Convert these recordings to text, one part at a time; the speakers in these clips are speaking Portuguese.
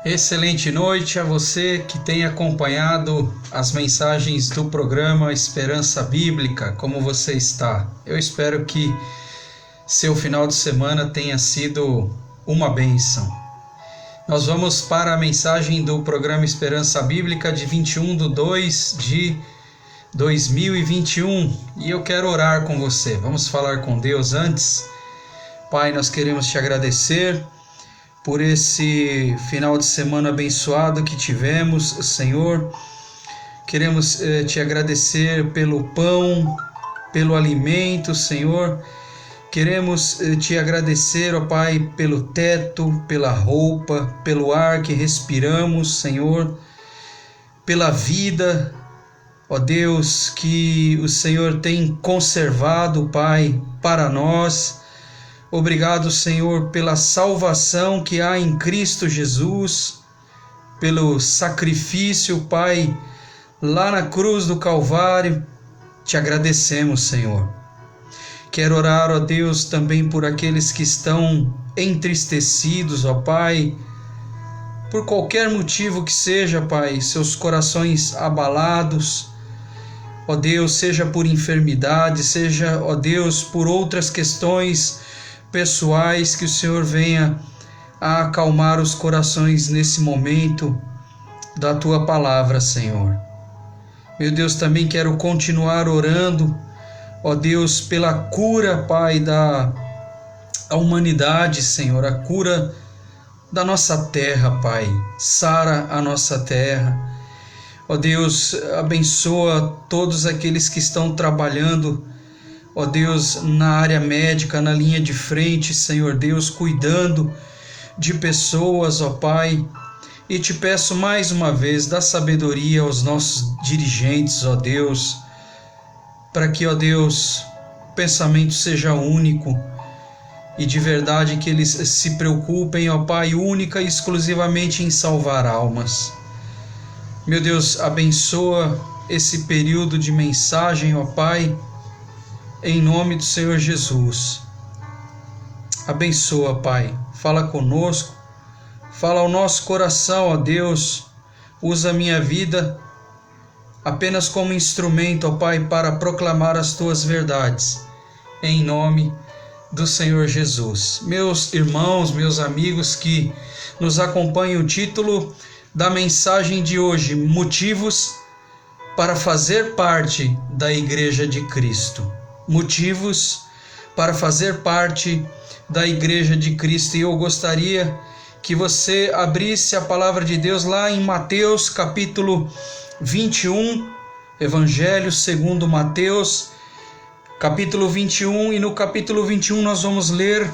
Excelente noite a você que tem acompanhado as mensagens do programa Esperança Bíblica. Como você está? Eu espero que seu final de semana tenha sido uma bênção. Nós vamos para a mensagem do programa Esperança Bíblica de 21/2 de 2021 e eu quero orar com você. Vamos falar com Deus antes. Pai, nós queremos te agradecer por esse final de semana abençoado que tivemos, Senhor. Queremos te agradecer pelo pão, pelo alimento, Senhor. Queremos te agradecer, ó Pai, pelo teto, pela roupa, pelo ar que respiramos, Senhor, pela vida, ó Deus, que o Senhor tem conservado, Pai, para nós. Obrigado, Senhor, pela salvação que há em Cristo Jesus, pelo sacrifício, Pai, lá na cruz do Calvário. Te agradecemos, Senhor. Quero orar, ó Deus, também por aqueles que estão entristecidos, ó Pai, por qualquer motivo que seja, Pai, seus corações abalados, ó Deus, seja por enfermidade, seja, ó Deus, por outras questões pessoais, que o Senhor venha a acalmar os corações nesse momento da Tua palavra, Senhor. Meu Deus, também quero continuar orando, ó Deus, pela cura, Pai, da humanidade, Senhor, a cura da nossa terra, Pai. Sara a nossa terra. Ó Deus, abençoa todos aqueles que estão trabalhando, ó Deus, na área médica, na linha de frente, Senhor Deus, cuidando de pessoas, ó Pai. E te peço mais uma vez, dá sabedoria aos nossos dirigentes, ó Deus, para que, ó Deus, o pensamento seja único e de verdade que eles se preocupem, ó Pai, única e exclusivamente em salvar almas. Meu Deus, abençoa esse período de mensagem, ó Pai, em nome do Senhor Jesus. Abençoa, Pai. Fala conosco. Fala ao nosso coração, ó Deus. Usa a minha vida apenas como instrumento, ó Pai, para proclamar as Tuas verdades. Em nome do Senhor Jesus. Meus irmãos, meus amigos que nos acompanham, o título da mensagem de hoje: Motivos para fazer parte da Igreja de Cristo. Motivos para fazer parte da Igreja de Cristo. E eu gostaria que você abrisse a palavra de Deus lá em Mateus capítulo 21, Evangelho segundo Mateus, capítulo 21, e no capítulo 21 nós vamos ler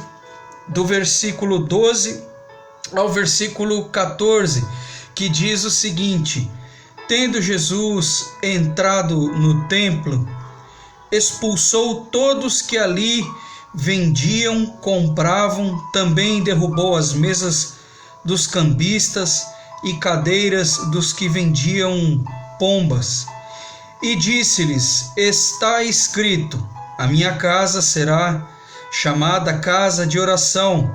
do versículo 12 ao versículo 14, que diz o seguinte: Tendo Jesus entrado no templo, expulsou todos que ali vendiam, compravam, também derrubou as mesas dos cambistas e cadeiras dos que vendiam pombas. E disse-lhes: Está escrito, a minha casa será chamada casa de oração,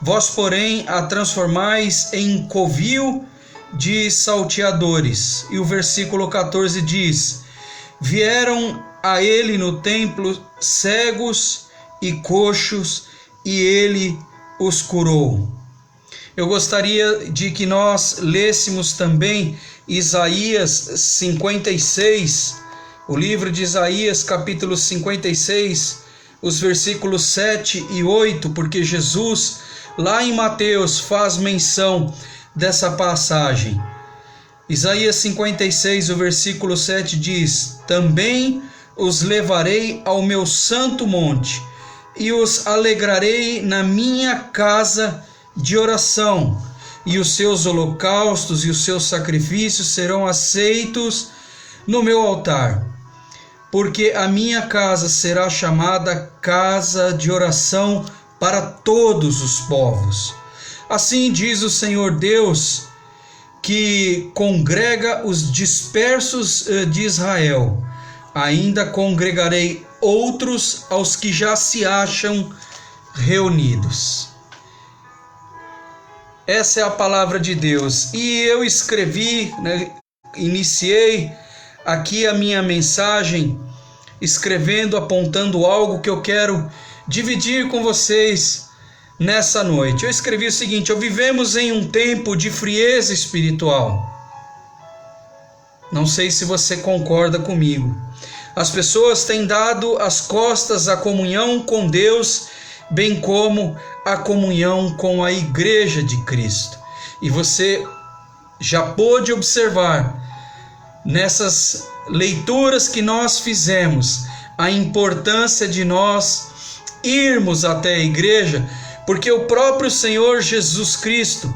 vós, porém, a transformais em covil de salteadores. E o versículo 14 diz: Vieram a ele no templo cegos e coxos, e ele os curou. Eu gostaria de que nós lêssemos também Isaías 56, o livro de Isaías, capítulo 56, os versículos 7 e 8, porque Jesus, lá em Mateus, faz menção dessa passagem. Isaías 56, o versículo 7 diz: Também os levarei ao meu santo monte, e os alegrarei na minha casa de oração, e os seus holocaustos e os seus sacrifícios serão aceitos no meu altar, porque a minha casa será chamada casa de oração para todos os povos. Assim diz o Senhor Deus, que congrega os dispersos de Israel. Ainda congregarei outros aos que já se acham reunidos. Essa é a palavra de Deus. E eu escrevi, iniciei aqui a minha mensagem, escrevendo, apontando algo que eu quero dividir com vocês nessa noite. Eu escrevi o seguinte: vivemos em um tempo de frieza espiritual. Não sei se você concorda comigo. As pessoas têm dado as costas à comunhão com Deus, bem como a comunhão com a Igreja de Cristo. E você já pôde observar nessas leituras que nós fizemos a importância de nós irmos até a igreja, porque o próprio Senhor Jesus Cristo,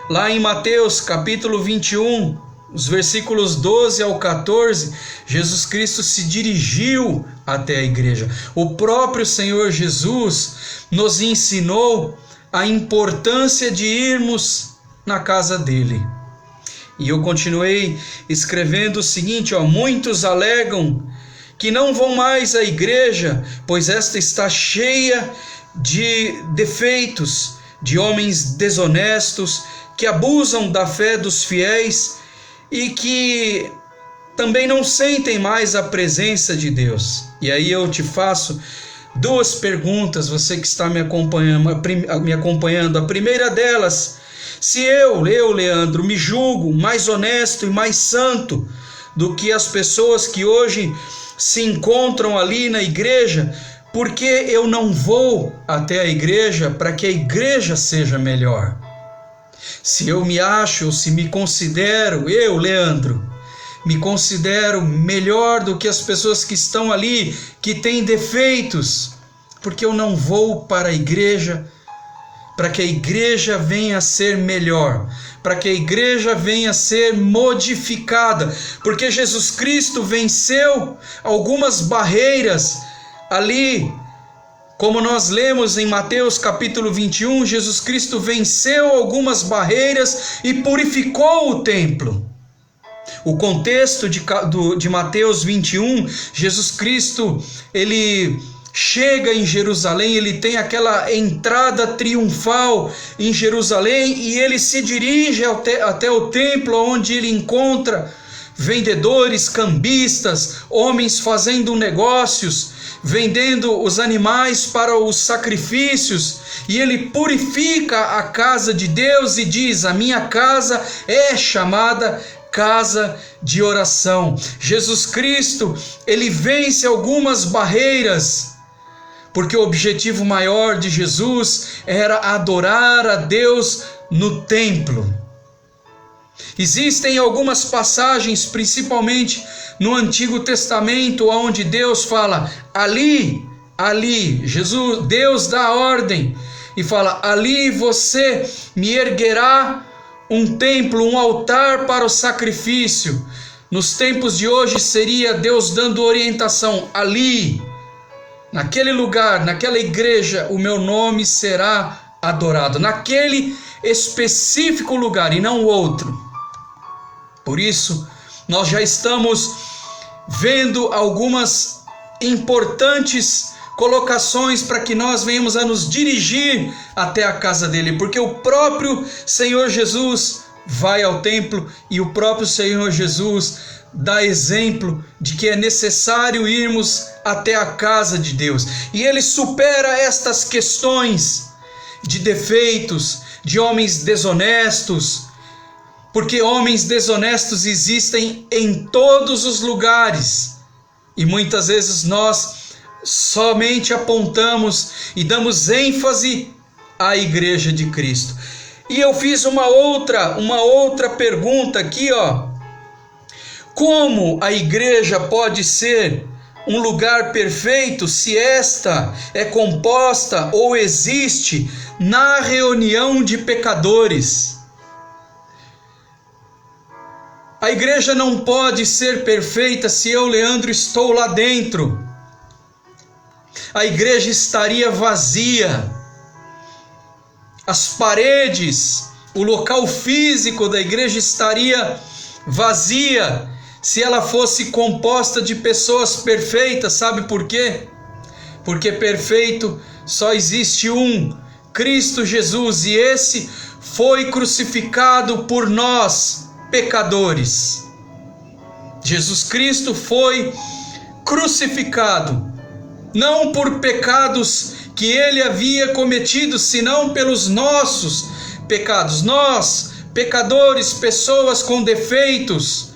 lá em Mateus capítulo 21, os versículos 12 ao 14, Jesus Cristo se dirigiu até a igreja. O próprio Senhor Jesus nos ensinou a importância de irmos na casa dele. E eu continuei escrevendo o seguinte: muitos alegam que não vão mais à igreja, pois esta está cheia de defeitos, de homens desonestos, que abusam da fé dos fiéis e que também não sentem mais a presença de Deus. E aí eu te faço duas perguntas, você que está me acompanhando. A primeira delas: se eu, Leandro, me julgo mais honesto e mais santo do que as pessoas que hoje se encontram ali na igreja, por que eu não vou até a igreja para que a igreja seja melhor? Se eu me acho, ou se me considero, eu, Leandro, me considero melhor do que as pessoas que estão ali, que têm defeitos, porque eu não vou para a igreja para que a igreja venha a ser melhor, para que a igreja venha a ser modificada, porque Jesus Cristo venceu algumas barreiras ali, como nós lemos em Mateus capítulo 21, Jesus Cristo venceu algumas barreiras e purificou o templo. O contexto de Mateus 21, Jesus Cristo, ele chega em Jerusalém, ele tem aquela entrada triunfal em Jerusalém e ele se dirige até o templo, onde ele encontra vendedores, cambistas, homens fazendo negócios, vendendo os animais para os sacrifícios, e ele purifica a casa de Deus e diz: a minha casa é chamada casa de oração. Jesus Cristo, ele vence algumas barreiras, porque o objetivo maior de Jesus era adorar a Deus no templo. Existem algumas passagens, principalmente no Antigo Testamento, onde Deus fala: ali, Deus dá ordem e fala: ali você me erguerá um templo, um altar para o sacrifício. Nos tempos de hoje seria Deus dando orientação: ali, naquele lugar, naquela igreja, o meu nome será adorado, naquele específico lugar e não outro. Por isso, nós já estamos vendo algumas importantes colocações para que nós venhamos a nos dirigir até a casa dele, porque o próprio Senhor Jesus vai ao templo e o próprio Senhor Jesus dá exemplo de que é necessário irmos até a casa de Deus. E ele supera estas questões de defeitos, de homens desonestos, porque homens desonestos existem em todos os lugares, e muitas vezes nós somente apontamos e damos ênfase à igreja de Cristo. E eu fiz uma outra pergunta aqui, como a igreja pode ser um lugar perfeito se esta é composta ou existe na reunião de pecadores? A igreja não pode ser perfeita se eu, Leandro, estou lá dentro. A igreja estaria vazia. As paredes, o local físico da igreja estaria vazia se ela fosse composta de pessoas perfeitas. Sabe por quê? Porque perfeito só existe um, Cristo Jesus, e esse foi crucificado por nós, pecadores. Jesus Cristo foi crucificado, não por pecados que ele havia cometido, senão pelos nossos pecados. Nós, pecadores, pessoas com defeitos,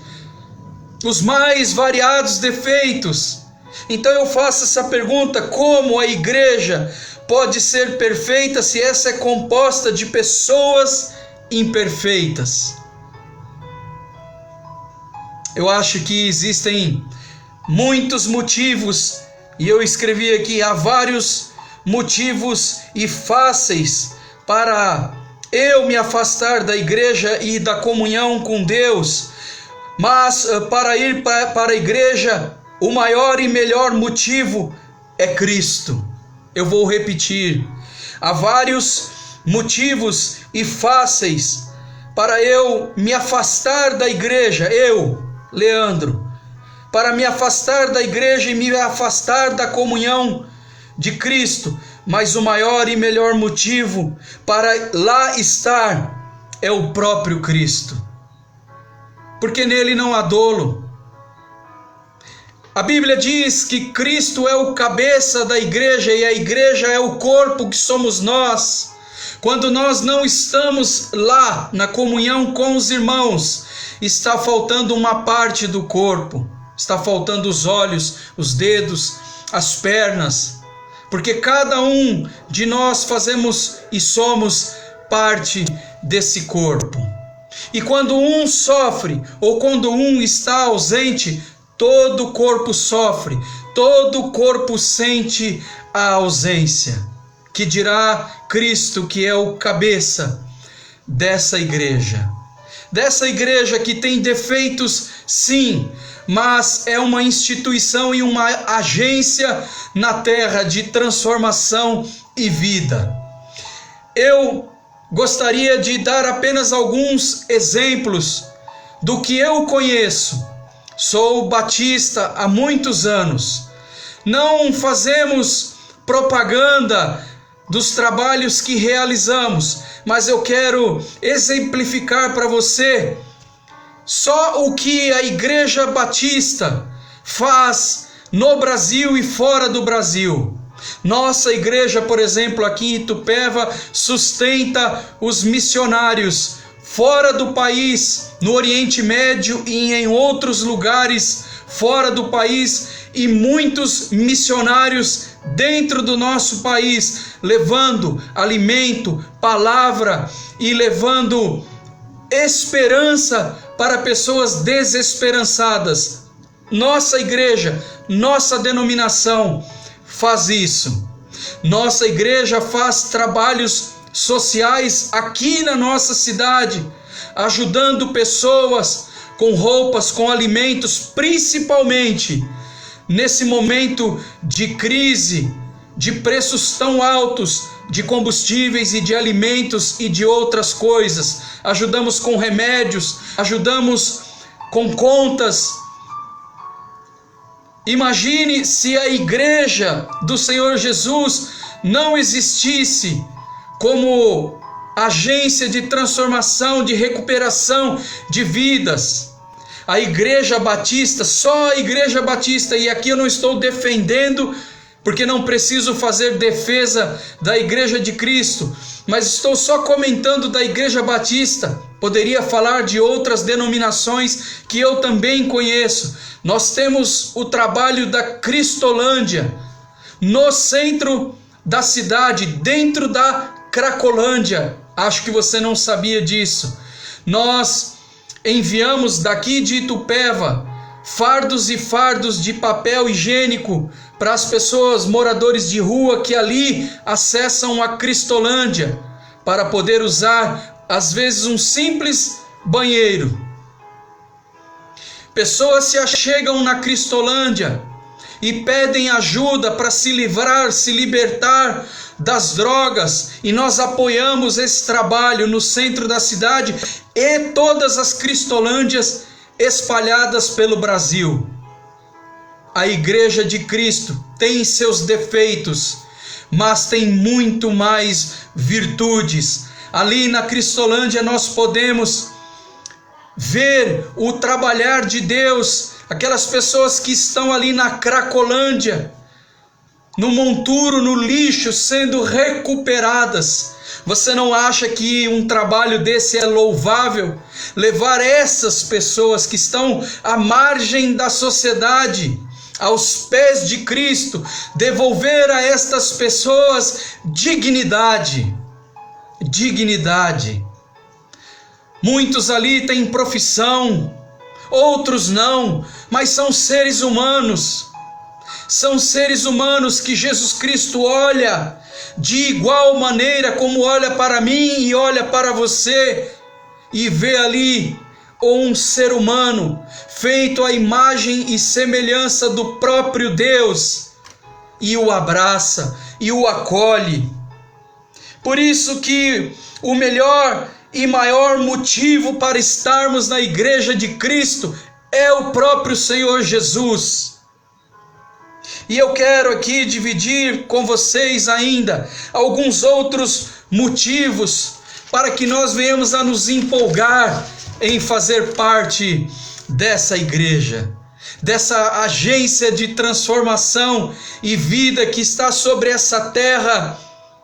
os mais variados defeitos. Então eu faço essa pergunta: como a igreja pode ser perfeita se essa é composta de pessoas imperfeitas? Eu acho que existem muitos motivos, e eu escrevi aqui: há vários motivos e fáceis para eu me afastar da igreja e da comunhão com Deus. Mas para ir para a igreja, o maior e melhor motivo é Cristo. Eu vou repetir: há vários motivos e fáceis para eu me afastar da igreja, eu, Leandro, para me afastar da igreja e me afastar da comunhão de Cristo. Mas o maior e melhor motivo para lá estar é o próprio Cristo, porque nele não há dolo. A Bíblia diz que Cristo é o cabeça da igreja e a igreja é o corpo que somos nós. Quando nós não estamos lá na comunhão com os irmãos, está faltando uma parte do corpo, está faltando os olhos, os dedos, as pernas, porque cada um de nós fazemos e somos parte desse corpo. E quando um sofre ou quando um está ausente, todo o corpo sofre, todo o corpo sente a ausência. Que dirá Cristo, que é o cabeça dessa igreja que tem defeitos, sim, mas é uma instituição e uma agência na terra de transformação e vida. Eu gostaria de dar apenas alguns exemplos do que eu conheço. Sou batista há muitos anos. Não fazemos propaganda dos trabalhos que realizamos, mas eu quero exemplificar para você só o que a Igreja Batista faz no Brasil e fora do Brasil. Nossa igreja, por exemplo, aqui em Itupeva, sustenta os missionários fora do país, no Oriente Médio e em outros lugares fora do país, e muitos missionários dentro do nosso país, levando alimento, palavra e levando esperança para pessoas desesperançadas. Nossa igreja, nossa denominação faz isso. Nossa igreja faz trabalhos sociais aqui na nossa cidade, ajudando pessoas com roupas, com alimentos, principalmente nesse momento de crise, de preços tão altos de combustíveis e de alimentos e de outras coisas. Ajudamos com remédios, ajudamos com contas. Imagine se a igreja do Senhor Jesus não existisse como agência de transformação, de recuperação de vidas. A Igreja Batista, só a Igreja Batista, e aqui eu não estou defendendo, porque não preciso fazer defesa da Igreja de Cristo, mas estou só comentando da Igreja Batista. Poderia falar de outras denominações que eu também conheço. Nós temos o trabalho da Cristolândia, no centro da cidade, dentro da Cracolândia. Acho que você não sabia disso. Nós enviamos daqui de Itupeva fardos e fardos de papel higiênico para as pessoas, moradores de rua, que ali acessam a Cristolândia para poder usar, às vezes, um simples banheiro. Pessoas se achegam na Cristolândia e pedem ajuda para se livrar, se libertar das drogas, e nós apoiamos esse trabalho no centro da cidade e todas as Cristolândias espalhadas pelo Brasil. A Igreja de Cristo tem seus defeitos, mas tem muito mais virtudes. Ali na Cristolândia nós podemos ver o trabalhar de Deus, aquelas pessoas que estão ali na Cracolândia, no monturo, no lixo, sendo recuperadas. Você não acha que um trabalho desse é louvável? Levar essas pessoas que estão à margem da sociedade aos pés de Cristo, devolver a estas pessoas dignidade. Dignidade. Muitos ali têm profissão, outros não, mas são seres humanos. São seres humanos que Jesus Cristo olha de igual maneira como olha para mim e olha para você, e vê ali um ser humano feito à imagem e semelhança do próprio Deus, e o abraça e o acolhe. Por isso que o melhor e maior motivo para estarmos na igreja de Cristo é o próprio Senhor Jesus. E eu quero aqui dividir com vocês ainda alguns outros motivos para que nós venhamos a nos empolgar em fazer parte dessa igreja, dessa agência de transformação e vida que está sobre essa terra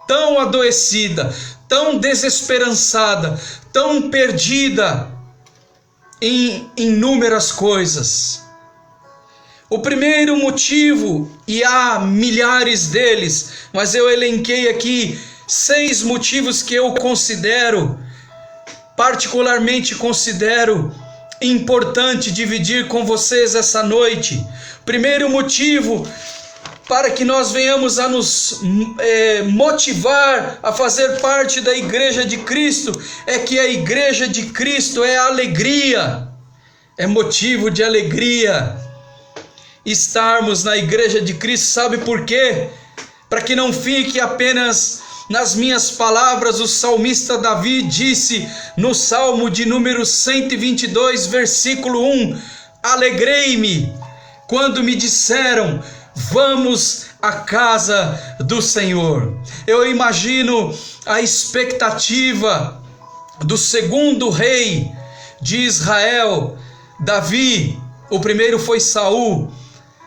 tão adoecida, tão desesperançada, tão perdida em inúmeras coisas. O primeiro motivo, e há milhares deles, mas eu elenquei aqui 6 motivos que eu particularmente considero importante dividir com vocês essa noite. Primeiro motivo, para que nós venhamos a nos motivar a fazer parte da igreja de Cristo, é que a igreja de Cristo é alegria, é motivo de alegria estarmos na igreja de Cristo. Sabe por quê? Para que não fique apenas nas minhas palavras. O salmista Davi disse no Salmo de número 122, versículo 1: alegrei-me quando me disseram, vamos à casa do Senhor. Eu imagino a expectativa do segundo rei de Israel, Davi. O primeiro foi Saul.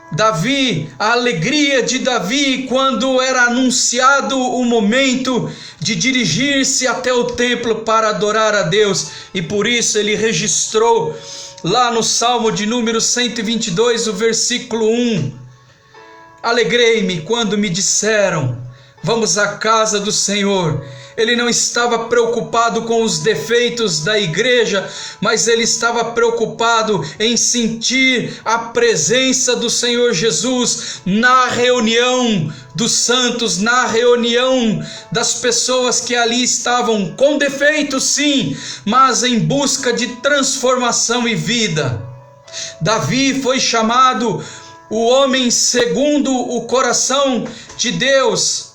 Davi, a alegria de Davi quando era anunciado o momento de dirigir-se até o templo para adorar a Deus, e por isso ele registrou lá no Salmo de número 122, o versículo 1: alegrei-me quando me disseram, vamos à casa do Senhor. Ele não estava preocupado com os defeitos da igreja, mas ele estava preocupado em sentir a presença do Senhor Jesus na reunião dos santos, na reunião das pessoas que ali estavam com defeitos, sim, mas em busca de transformação e vida. Davi foi chamado o homem segundo o coração de Deus,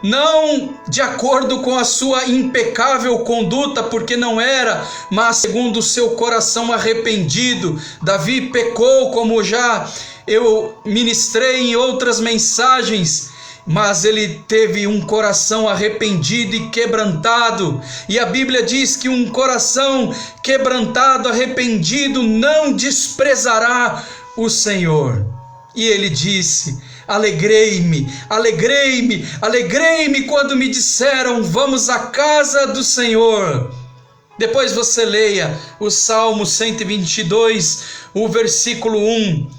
não de acordo com a sua impecável conduta, porque não era, mas segundo o seu coração arrependido. Davi pecou, como já eu ministrei em outras mensagens, mas ele teve um coração arrependido e quebrantado, e a Bíblia diz que um coração quebrantado, arrependido, não desprezará o Senhor. E ele disse: alegrei-me, alegrei-me, alegrei-me quando me disseram, vamos à casa do Senhor. Depois você leia o Salmo 122, o versículo 1.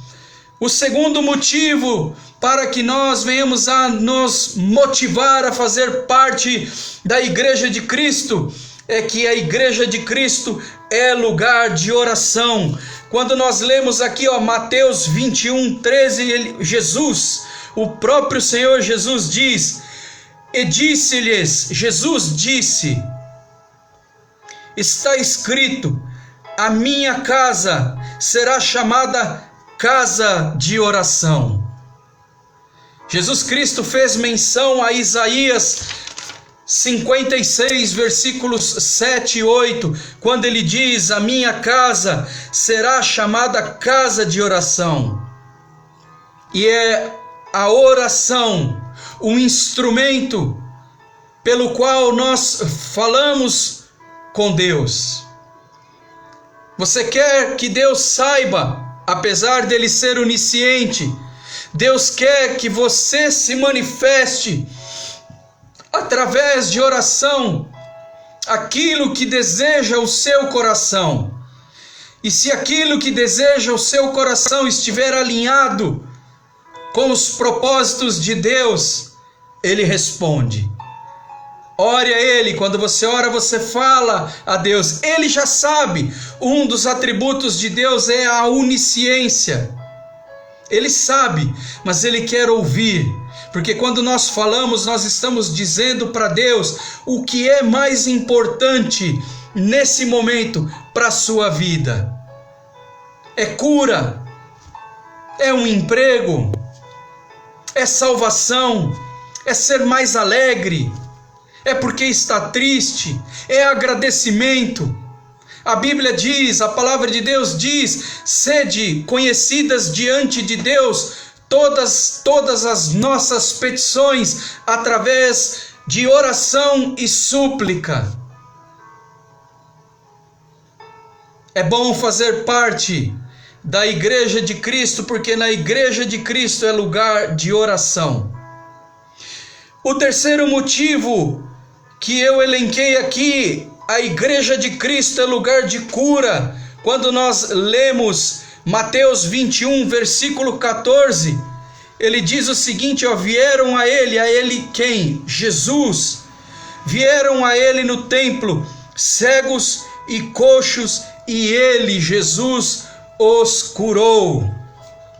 O segundo motivo para que nós venhamos a nos motivar a fazer parte da igreja de Cristo é que a igreja de Cristo é lugar de oração. Quando nós lemos aqui, Mateus 21, 13, Jesus, o próprio Senhor Jesus diz, e disse-lhes, Jesus disse, está escrito, a minha casa será chamada casa de oração. Jesus Cristo fez menção a Isaías 56, versículos 7 e 8, quando ele diz, a minha casa será chamada casa de oração. E é a oração um instrumento pelo qual nós falamos com Deus. Você quer que Deus saiba, apesar dele ser onisciente, Deus quer que você se manifeste através de oração, aquilo que deseja o seu coração. E se aquilo que deseja o seu coração estiver alinhado com os propósitos de Deus, Ele responde. Ore a Ele. Quando você ora, você fala a Deus. Ele já sabe. Um dos atributos de Deus é a onisciência. Ele sabe, mas Ele quer ouvir. Porque quando nós falamos, nós estamos dizendo para Deus o que é mais importante nesse momento para a sua vida. É cura, é um emprego, é salvação, é ser mais alegre, é porque está triste, é agradecimento. A Bíblia diz, a palavra de Deus diz: sede conhecidas diante de Deus todas as nossas petições através de oração e súplica. É bom fazer parte da Igreja de Cristo, porque na Igreja de Cristo é lugar de oração. O terceiro motivo que eu elenquei aqui, a Igreja de Cristo é lugar de cura. Quando nós lemos Mateus 21, versículo 14, ele diz o seguinte, vieram a ele quem? Jesus. Vieram a ele no templo cegos e coxos, e ele, Jesus, os curou.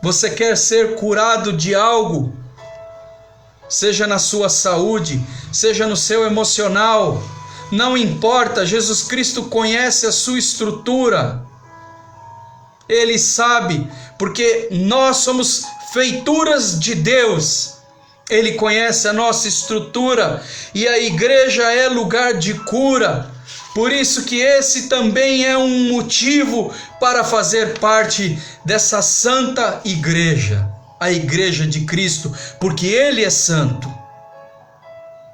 Você quer ser curado de algo? Seja na sua saúde, seja no seu emocional, não importa, Jesus Cristo conhece a sua estrutura. Ele sabe, porque nós somos feituras de Deus. Ele conhece a nossa estrutura e a igreja é lugar de cura. Por isso que esse também é um motivo para fazer parte dessa santa igreja, a Igreja de Cristo, porque Ele é santo.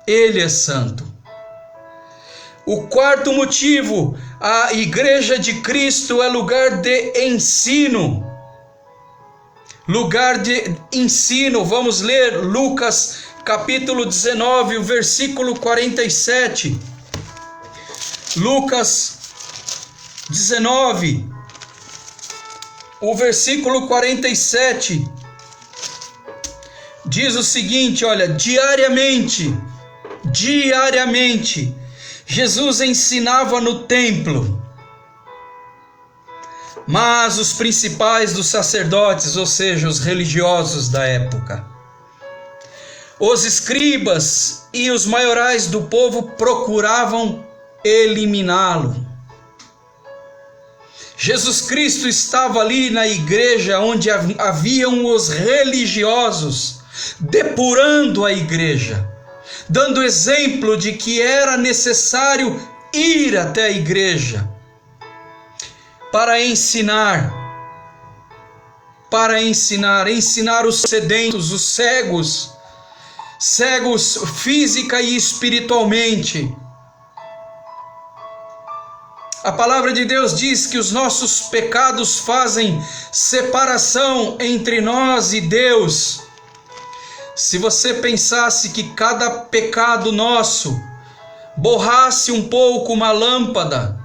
Ele é santo. O quarto motivo, a Igreja de Cristo é lugar de ensino. Lugar de ensino. Vamos ler Lucas capítulo 19, o versículo 47. Lucas 19, o versículo 47, diz o seguinte, olha, diariamente, Jesus ensinava no templo, mas os principais dos sacerdotes, ou seja, os religiosos da época, os escribas e os maiorais do povo procuravam eliminá-lo. Jesus Cristo estava ali na igreja onde haviam os religiosos, depurando a igreja, dando exemplo de que era necessário ir até a igreja para ensinar os sedentos, os cegos física e espiritualmente. A palavra de Deus diz que os nossos pecados fazem separação entre nós e Deus. Se você pensasse que cada pecado nosso borrasse um pouco uma lâmpada,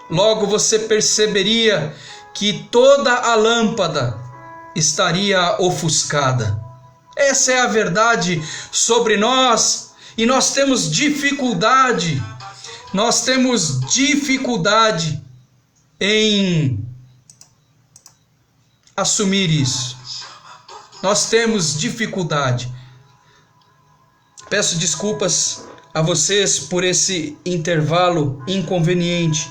logo você perceberia que toda a lâmpada estaria ofuscada. Essa é a verdade sobre nós, e nós temos dificuldade em assumir isso. Nós temos dificuldade. Peço desculpas a vocês por esse intervalo inconveniente.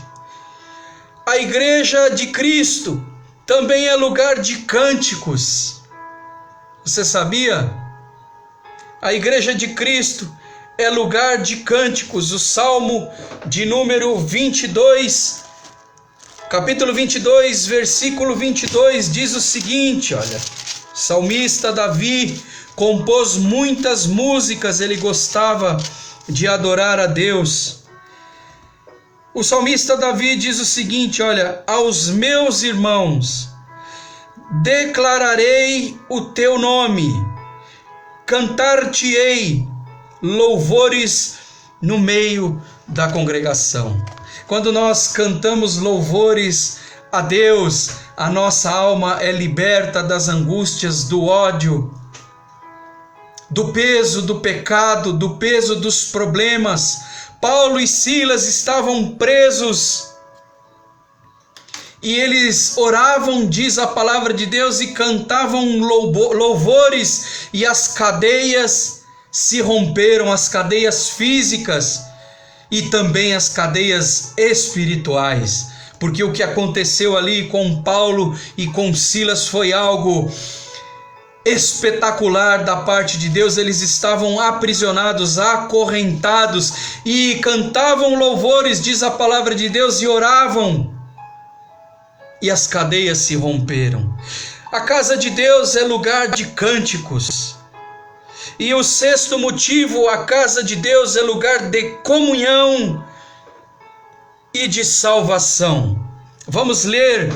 A Igreja de Cristo também é lugar de cânticos. Você sabia? A Igreja de Cristo é lugar de cânticos. O Salmo de número 22, capítulo 22, versículo 22, diz o seguinte, olha, salmista Davi compôs muitas músicas, ele gostava de adorar a Deus. O salmista Davi diz o seguinte, olha: aos meus irmãos declararei o teu nome, cantar-te-ei louvores no meio da congregação. Quando nós cantamos louvores a Deus, a nossa alma é liberta das angústias, do ódio, do peso do pecado, do peso dos problemas. Paulo e Silas estavam presos e eles oravam, diz a palavra de Deus, e cantavam louvores, e as cadeias se romperam, as cadeias físicas e também as cadeias espirituais, porque o que aconteceu ali com Paulo e com Silas foi algo espetacular da parte de Deus. Eles estavam aprisionados, acorrentados, e cantavam louvores, diz a palavra de Deus, e oravam, e as cadeias se romperam. A casa de Deus é lugar de cânticos. E o sexto motivo, a casa de Deus é lugar de comunhão e de salvação. Vamos ler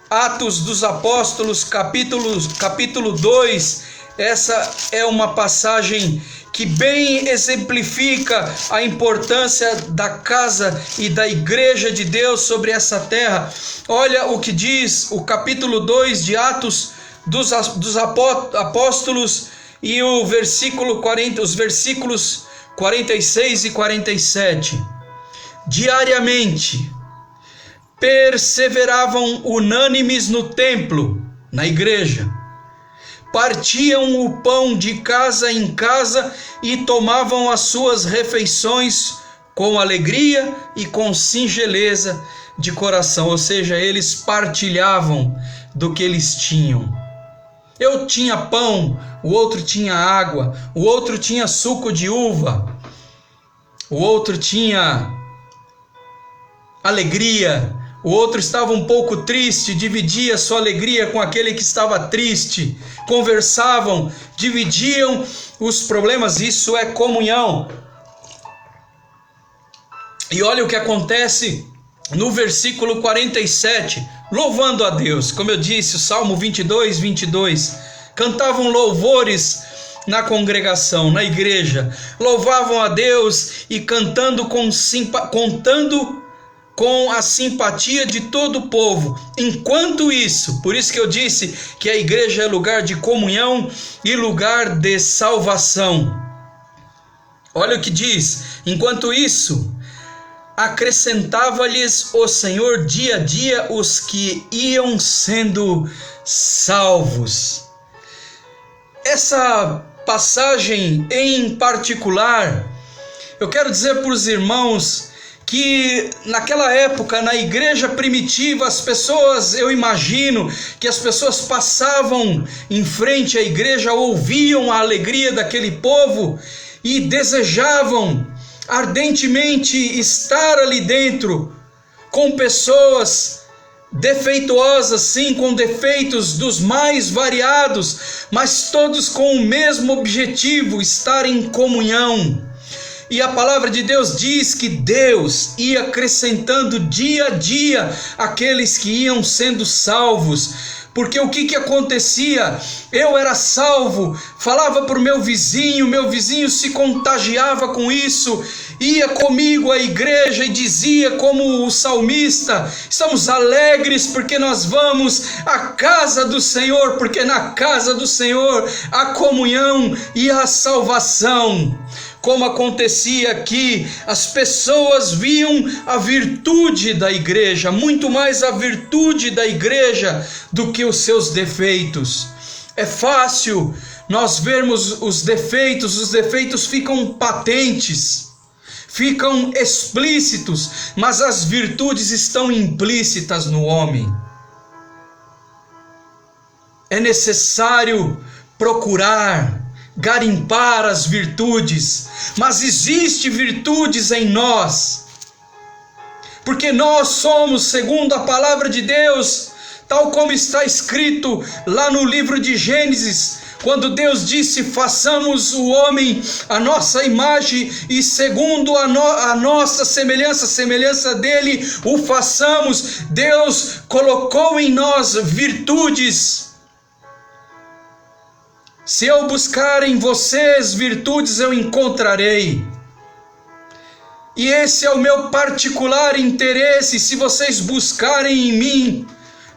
Atos dos Apóstolos, capítulo 2. Essa é uma passagem que bem exemplifica a importância da casa e da igreja de Deus sobre essa terra. Olha o que diz o capítulo 2 de Atos dos Apóstolos e o versículo 40, os versículos 46 e 47. Diariamente perseveravam unânimes no templo, na igreja, partiam o pão de casa em casa e tomavam as suas refeições com alegria e com singeleza de coração, ou seja, eles partilhavam do que eles tinham. Eu tinha pão, o outro tinha água, o outro tinha suco de uva, o outro tinha alegria, o outro estava um pouco triste, dividia sua alegria com aquele que estava triste, conversavam, dividiam os problemas. Isso é comunhão. E olha o que acontece no versículo 47, louvando a Deus. Como eu disse, o Salmo 22, cantavam louvores na congregação, na igreja, louvavam a Deus e contando com a simpatia de todo o povo. Enquanto isso, por isso que eu disse que a igreja é lugar de comunhão e lugar de salvação. Olha o que diz: enquanto isso, acrescentava-lhes o Senhor dia a dia os que iam sendo salvos. Essa passagem em particular, eu quero dizer para os irmãos que naquela época, na igreja primitiva, as pessoas, eu imagino que as pessoas passavam em frente à igreja, ouviam a alegria daquele povo e desejavam ardentemente estar ali dentro, com pessoas defeituosas, sim, com defeitos dos mais variados, mas todos com o mesmo objetivo, estar em comunhão. E a palavra de Deus diz que Deus ia acrescentando dia a dia aqueles que iam sendo salvos. Porque o que acontecia? Eu era salvo, falava para o meu vizinho se contagiava com isso, ia comigo à igreja e dizia como o salmista: estamos alegres porque nós vamos à casa do Senhor, porque na casa do Senhor há comunhão e há salvação. Como acontecia aqui, as pessoas viam a virtude da igreja, muito mais a virtude da igreja do que os seus defeitos. É fácil nós vermos os defeitos ficam patentes, ficam explícitos, mas as virtudes estão implícitas no homem. É necessário procurar, garimpar as virtudes, mas existe virtudes em nós, porque nós somos, segundo a palavra de Deus, tal como está escrito lá no livro de Gênesis, Quando Deus disse: façamos o homem à nossa imagem e segundo a nossa semelhança, a semelhança dele, o façamos. Deus colocou em nós virtudes. Se eu buscar em vocês virtudes, eu encontrarei. E esse é o meu particular interesse. Se vocês buscarem em mim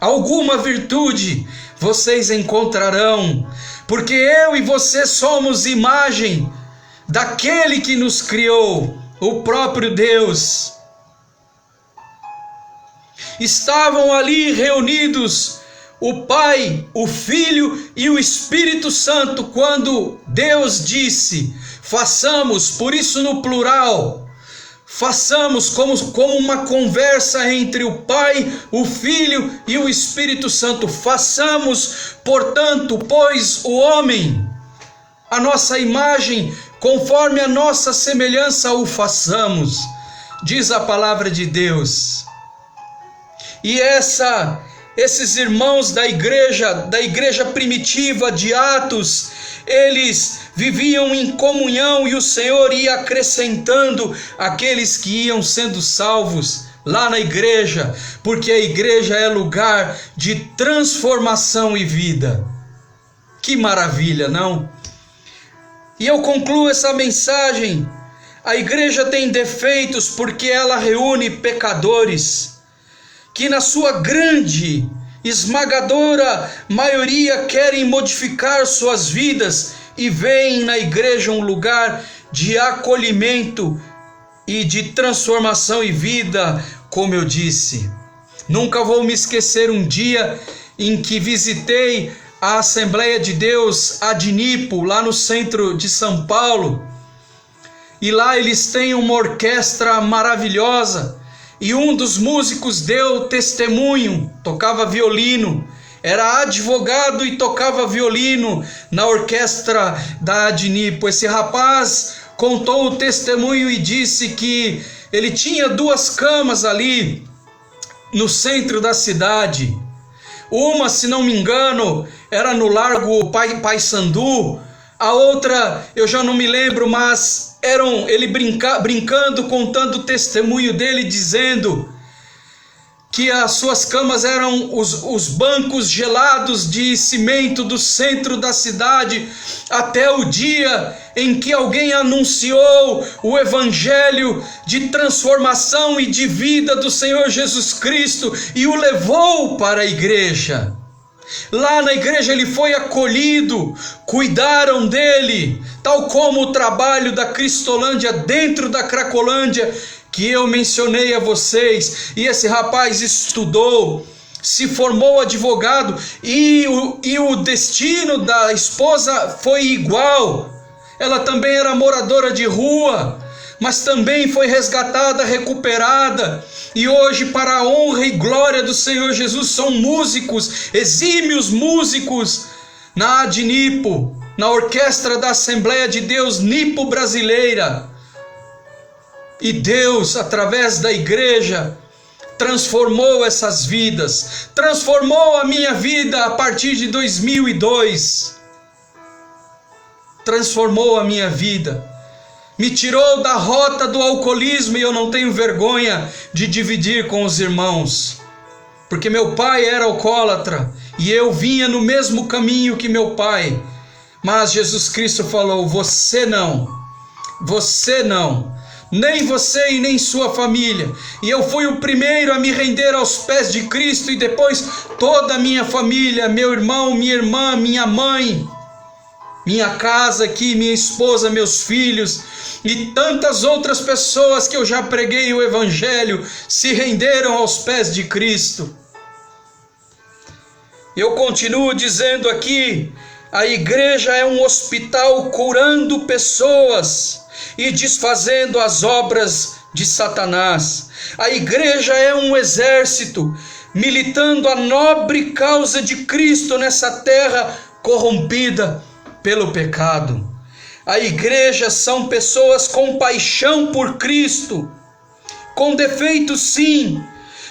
alguma virtude, vocês encontrarão. Porque eu e você somos imagem daquele que nos criou, o próprio Deus. Estavam ali reunidos o Pai, o Filho e o Espírito Santo quando Deus disse: façamos, por isso no plural, façamos como uma conversa entre o Pai, o Filho e o Espírito Santo. Façamos, portanto, pois o homem, a nossa imagem, conforme a nossa semelhança o façamos, diz a palavra de Deus. E esses irmãos da igreja primitiva de Atos, eles viviam em comunhão e o Senhor ia acrescentando aqueles que iam sendo salvos lá na igreja, porque a igreja é lugar de transformação e vida. Que maravilha, não? E eu concluo essa mensagem. A igreja tem defeitos porque ela reúne pecadores que na sua grande, esmagadora maioria querem modificar suas vidas e veem na igreja um lugar de acolhimento e de transformação e vida, como eu disse. Nunca vou me esquecer um dia em que visitei a Assembleia de Deus Adnipo, lá no centro de São Paulo, e lá eles têm uma orquestra maravilhosa. E um dos músicos deu testemunho, tocava violino, era advogado e tocava violino na orquestra da Adnipo. Esse rapaz contou o testemunho e disse que ele tinha 2 camas ali no centro da cidade. Uma, se não me engano, era no Largo Paissandu, a outra eu já não me lembro, mas ele brincando, contando o testemunho dele, dizendo que as suas camas eram os bancos gelados de cimento do centro da cidade, até o dia em que alguém anunciou o evangelho de transformação e de vida do Senhor Jesus Cristo e o levou para a igreja. Lá na igreja ele foi acolhido, cuidaram dele, tal como o trabalho da Cristolândia dentro da Cracolândia, que eu mencionei a vocês. E esse rapaz estudou, se formou advogado, e o destino da esposa foi igual. Ela também era moradora de rua, mas também foi resgatada, recuperada, e hoje, para a honra e glória do Senhor Jesus, são músicos, exímios músicos, na Adnipo, na orquestra da Assembleia de Deus Nipo Brasileira. E Deus, através da igreja, transformou essas vidas, transformou a minha vida a partir de 2002, transformou a minha vida. Me tirou da rota do alcoolismo e eu não tenho vergonha de dividir com os irmãos. Porque meu pai era alcoólatra e eu vinha no mesmo caminho que meu pai. Mas Jesus Cristo falou: você não, nem você e nem sua família. E eu fui o primeiro a me render aos pés de Cristo e depois toda a minha família, meu irmão, minha irmã, minha mãe, minha casa aqui, minha esposa, meus filhos e tantas outras pessoas que eu já preguei o evangelho se renderam aos pés de Cristo. Eu continuo dizendo aqui, a igreja é um hospital curando pessoas e desfazendo as obras de Satanás. A igreja é um exército militando a nobre causa de Cristo nessa terra corrompida pelo pecado. A igreja são pessoas com paixão por Cristo, com defeitos sim,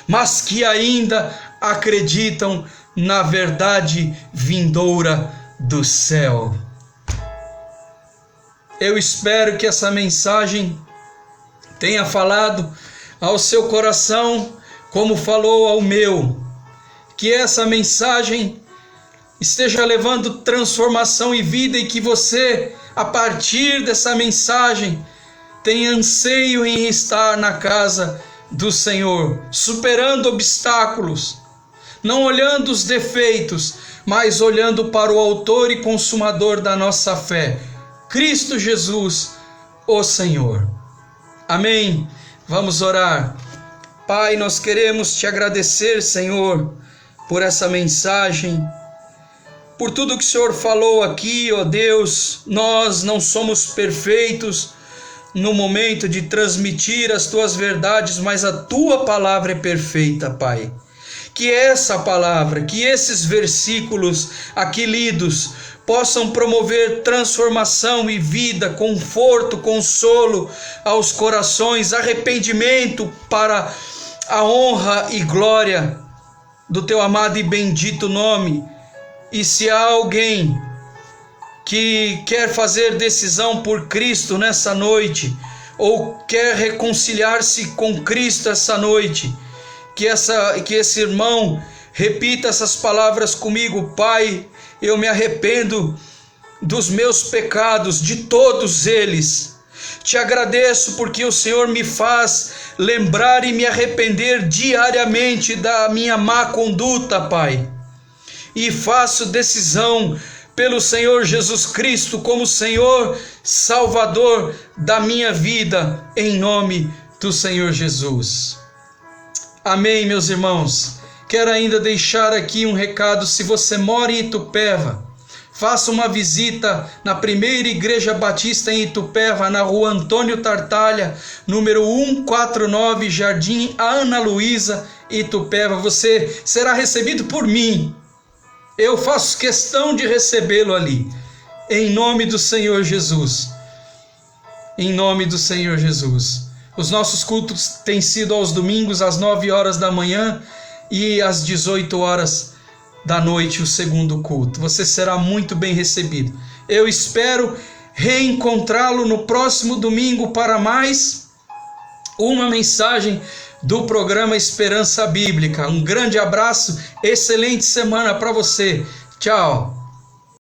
mas que ainda acreditam na verdade vindoura do céu. Eu espero que essa mensagem tenha falado ao seu coração como falou ao meu. Que essa mensagem esteja levando transformação e vida e que você, a partir dessa mensagem, tenha anseio em estar na casa do Senhor, superando obstáculos, não olhando os defeitos, mas olhando para o autor e consumador da nossa fé, Cristo Jesus, o Senhor. Amém. Vamos orar. Pai, nós queremos te agradecer, Senhor, por essa mensagem, por tudo que o Senhor falou aqui, ó Deus. Nós não somos perfeitos no momento de transmitir as tuas verdades, mas a tua palavra é perfeita, Pai. Que essa palavra, que esses versículos aqui lidos possam promover transformação e vida, conforto, consolo aos corações, arrependimento para a honra e glória do teu amado e bendito nome. E se há alguém que quer fazer decisão por Cristo nessa noite, ou quer reconciliar-se com Cristo essa noite, que esse irmão repita essas palavras comigo: Pai, eu me arrependo dos meus pecados, de todos eles. Te agradeço porque o Senhor me faz lembrar e me arrepender diariamente da minha má conduta, Pai. E faço decisão pelo Senhor Jesus Cristo como Senhor Salvador da minha vida, em nome do Senhor Jesus. Amém, meus irmãos. Quero ainda deixar aqui um recado: se você mora em Itupeva, faça uma visita na primeira igreja batista em Itupeva, na rua Antônio Tartalha, número 149, Jardim Ana Luísa, Itupeva. Você será recebido por mim. Eu faço questão de recebê-lo ali, em nome do Senhor Jesus. Em nome do Senhor Jesus. Os nossos cultos têm sido aos domingos, às 9 horas da manhã e às 18 horas da noite, o segundo culto. Você será muito bem recebido. Eu espero reencontrá-lo no próximo domingo para mais uma mensagem do programa Esperança Bíblica. Um grande abraço, excelente semana para você. Tchau.